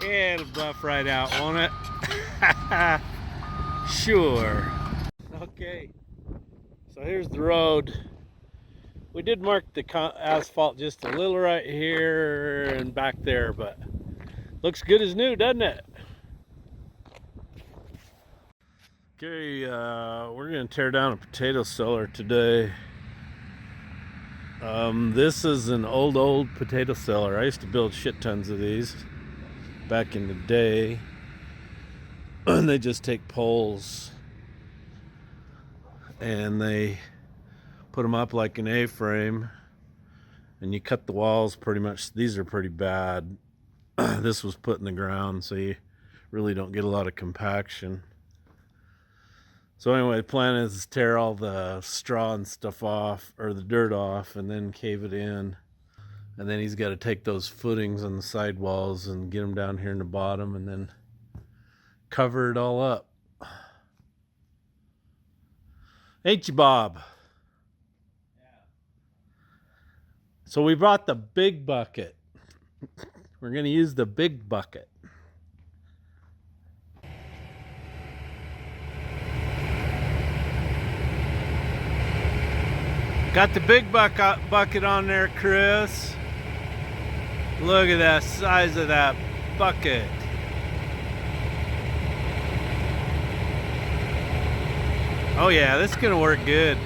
It'll buff right out, won't it? Sure. Okay, so here's the road. We did mark the asphalt just a little right here and back there, but looks good as new, doesn't it? Okay, we're gonna tear down a potato cellar today. This is an old potato cellar. I used to build shit tons of these back in the day. And they just take poles and they put them up like an A-frame, and you cut the walls pretty much. These are pretty bad. This was put in the ground, so you really don't get a lot of compaction. So anyway, the plan is to tear all the straw and stuff off, or the dirt off, and then cave it in. And then he's got to take those footings on the side walls and get them down here in the bottom, and then cover it all up. Ain't you, Bob? Yeah. So we brought the big bucket. We're going to use the big bucket. Got the big bucket on there, Chris. Look at that size of that bucket. Oh yeah, this is gonna work good.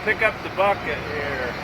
pick up the bucket here.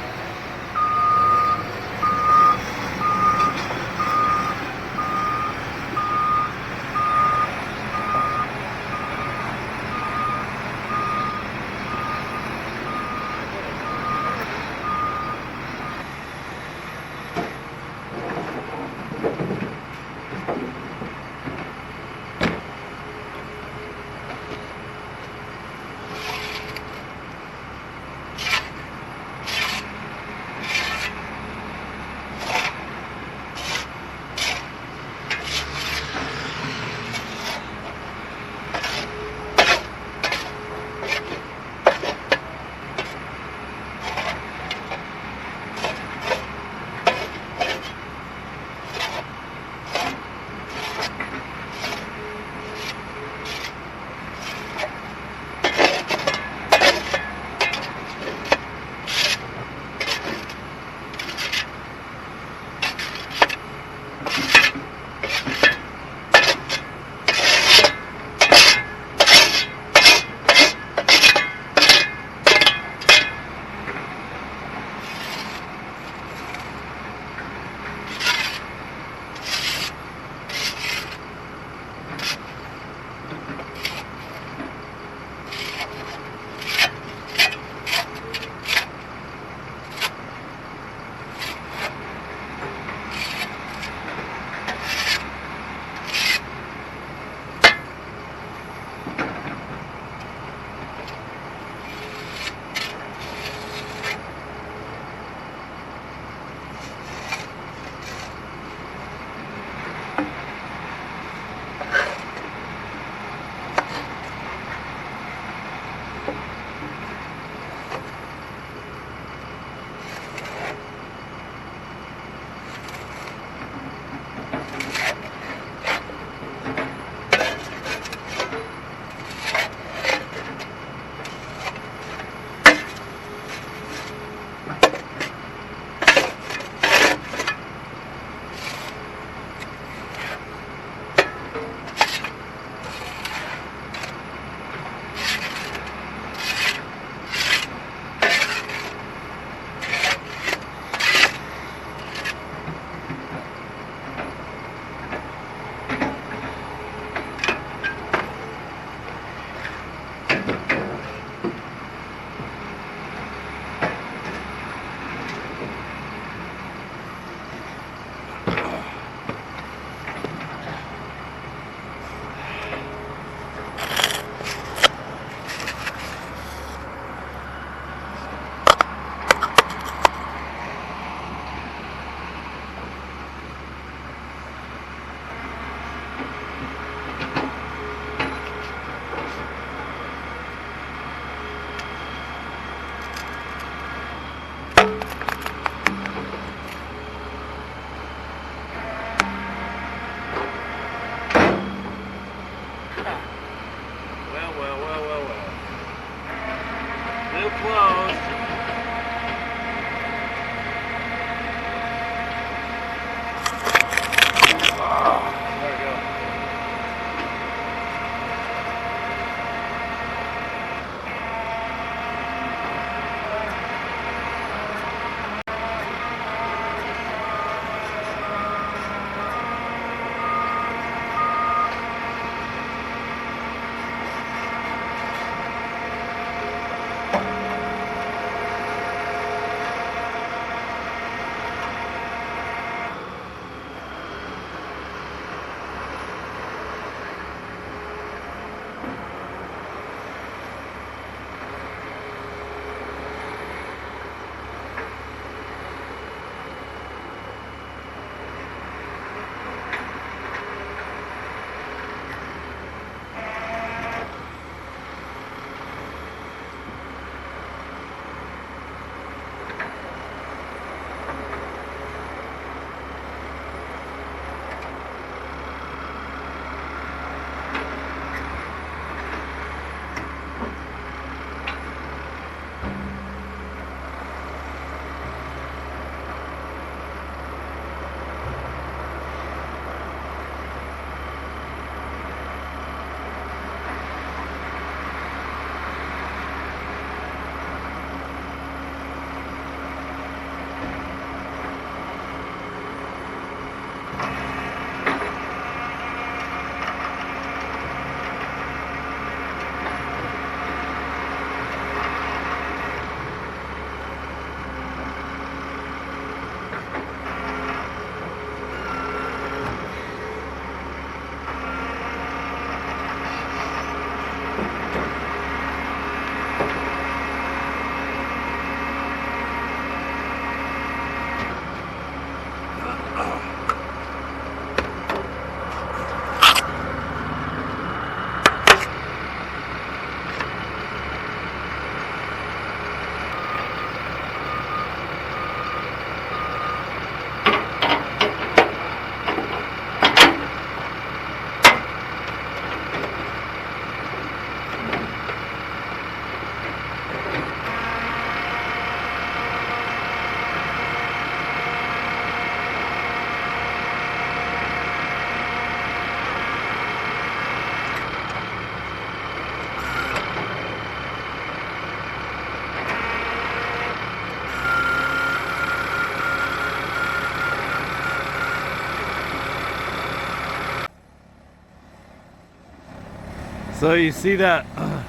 So you see that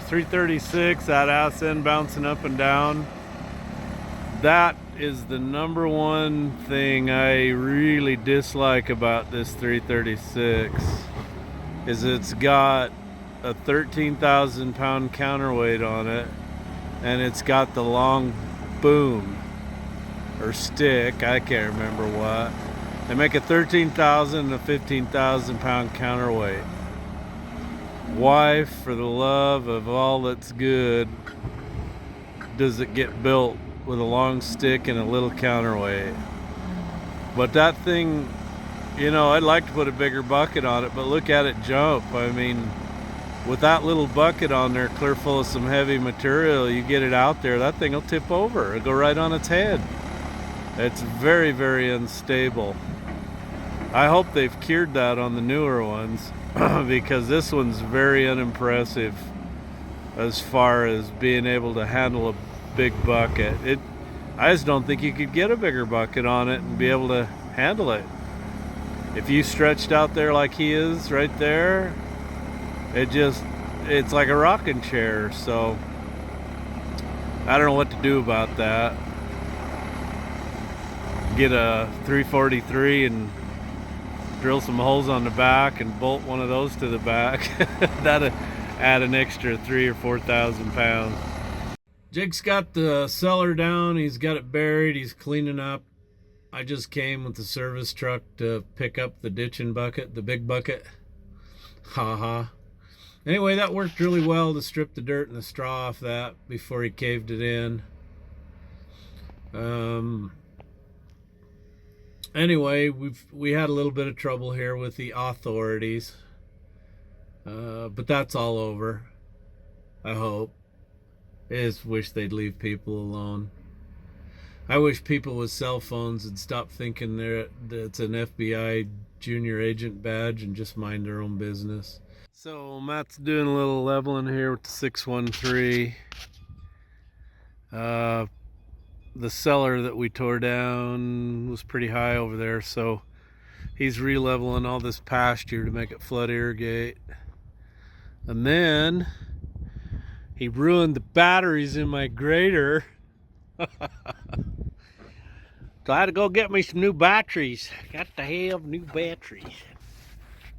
336, that ass end bouncing up and down? That is the number one thing I really dislike about this 336, is it's got a 13,000 pound counterweight on it, and it's got the long boom or stick, I can't remember what. They make a 13,000 and a 15,000 pound counterweight. Why, for the love of all that's good, does it get built with a long stick and a little counterweight? But that thing, you know, I'd like to put a bigger bucket on it, but look at it jump. I mean, with that little bucket on there clear full of some heavy material, you get it out there, that thing will tip over. It'll go right on its head. It's very, very unstable. I hope they've cured that on the newer ones because this one's very unimpressive as far as being able to handle a big bucket. I just don't think you could get a bigger bucket on it and be able to handle it. If you stretched out there like he is right there, it's like a rocking chair. So I don't know what to do about that. Get a 343 and drill some holes on the back and bolt one of those to the back. That'd add an extra 3,000 or 4,000 pounds. Jake's got the cellar down, he's got it buried, he's cleaning up. I just came with the service truck to pick up the ditching bucket, the big bucket. Haha. Anyway, that worked really well to strip the dirt and the straw off that before he caved it in. Anyway, we had a little bit of trouble here with the authorities, but that's all over, I hope. I just wish they'd leave people alone. I wish people with cell phones would stop thinking that it's an FBI junior agent badge and just mind their own business. So Matt's doing a little leveling here with the 613. The cellar that we tore down was pretty high over there, so he's re-leveling all this pasture to make it flood irrigate. And then he ruined the batteries in my grader. So I had to go get me some new batteries. Got to have new batteries.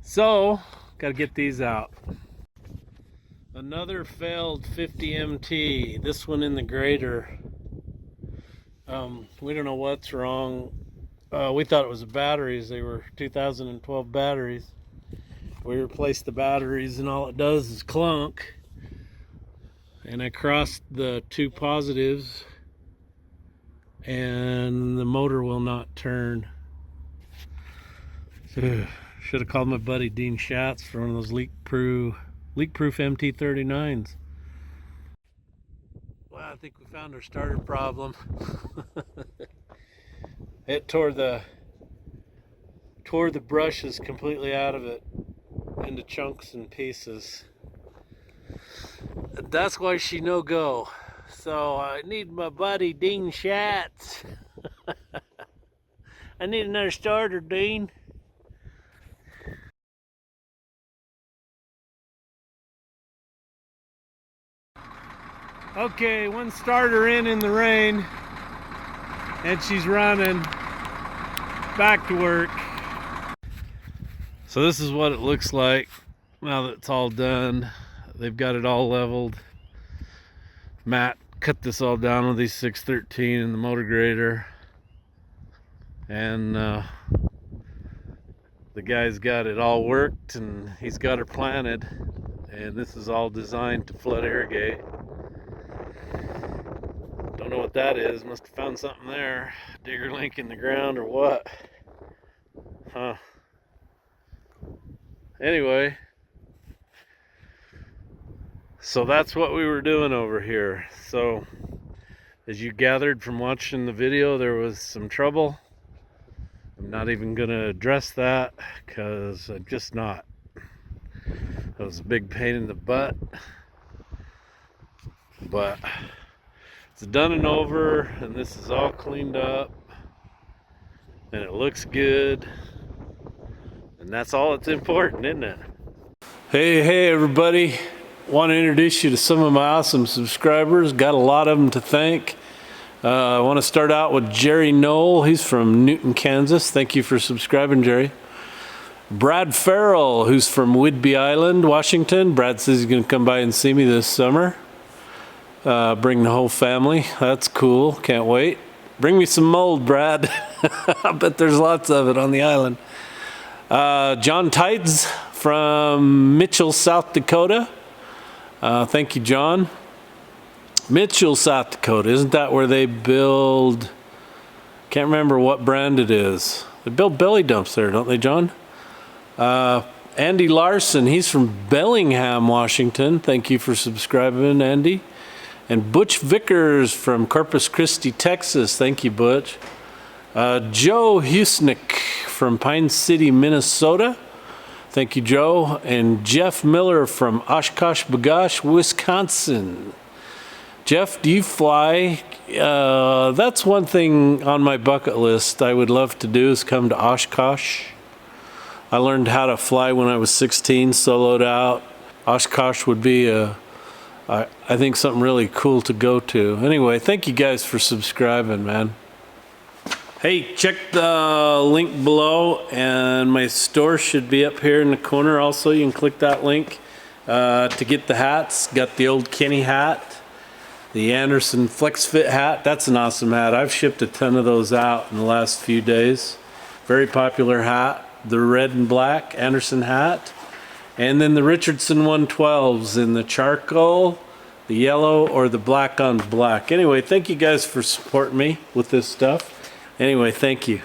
So, gotta get these out. Another failed 50 MT. This one in the grader. We don't know what's wrong. We thought it was the batteries. They were 2012 batteries. We replaced the batteries and all it does is clunk. And I crossed the two positives and the motor will not turn. Should have called my buddy Dean Schatz for one of those leak-proof MT39s. Well, I think we found our starter problem. It tore the brushes completely out of it into chunks and pieces. That's why she no go. So I need my buddy Dean Schatz. I need another starter, Dean. Okay, one starter in the rain, and she's running back to work. So this is what it looks like now that it's all done. They've got it all leveled. Matt cut this all down with these 613 and the motor grader, and the guy's got it all worked and he's got her planted, and this is all designed to flood irrigate. Don't know what that is. Must have found something there. Digger link in the ground or what? Huh. Anyway, so that's what we were doing over here. So as you gathered from watching the video, there was some trouble. I'm not even gonna address that because I'm just not. That was a big pain in the butt, but it's done and over, and this is all cleaned up and it looks good, and that's all that's important, isn't it? Hey everybody, want to introduce you to some of my awesome subscribers. Got a lot of them to thank. I want to start out with Jerry Knoll. He's from Newton, Kansas. Thank you for subscribing, Jerry. Brad Farrell, who's from Whidbey Island, Washington. Brad says he's going to come by and see me this summer. Bring the whole family. That's cool. Can't wait. Bring me some mold, Brad. I bet there's lots of it on the island. John Tides from Mitchell, South Dakota. Thank you, John. Mitchell, South Dakota. Isn't that where they build... Can't remember what brand it is. They build belly dumps there, don't they, John? Andy Larson, he's from Bellingham, Washington. Thank you for subscribing, Andy. And Butch Vickers from Corpus Christi, Texas. Thank you, Butch. Joe Husnick from Pine City, Minnesota. Thank you, Joe. And Jeff Miller from Oshkosh B'gosh, Wisconsin. Jeff, do you fly? That's one thing on my bucket list I would love to do is come to Oshkosh. I learned how to fly when I was 16, soloed out. Oshkosh would be, I think, something really cool to go to. Anyway, thank you guys for subscribing, man. Hey, check the link below, and my store should be up here in the corner also. You can click that link to get the hats. Got the old Kenny hat, the Anderson Flex Fit hat. That's an awesome hat. I've shipped a ton of those out in the last few days. Very popular hat. The red and black Anderson hat. And then the Richardson 112s in the charcoal, the yellow, or the black on black. Anyway, thank you guys for supporting me with this stuff. Anyway, thank you.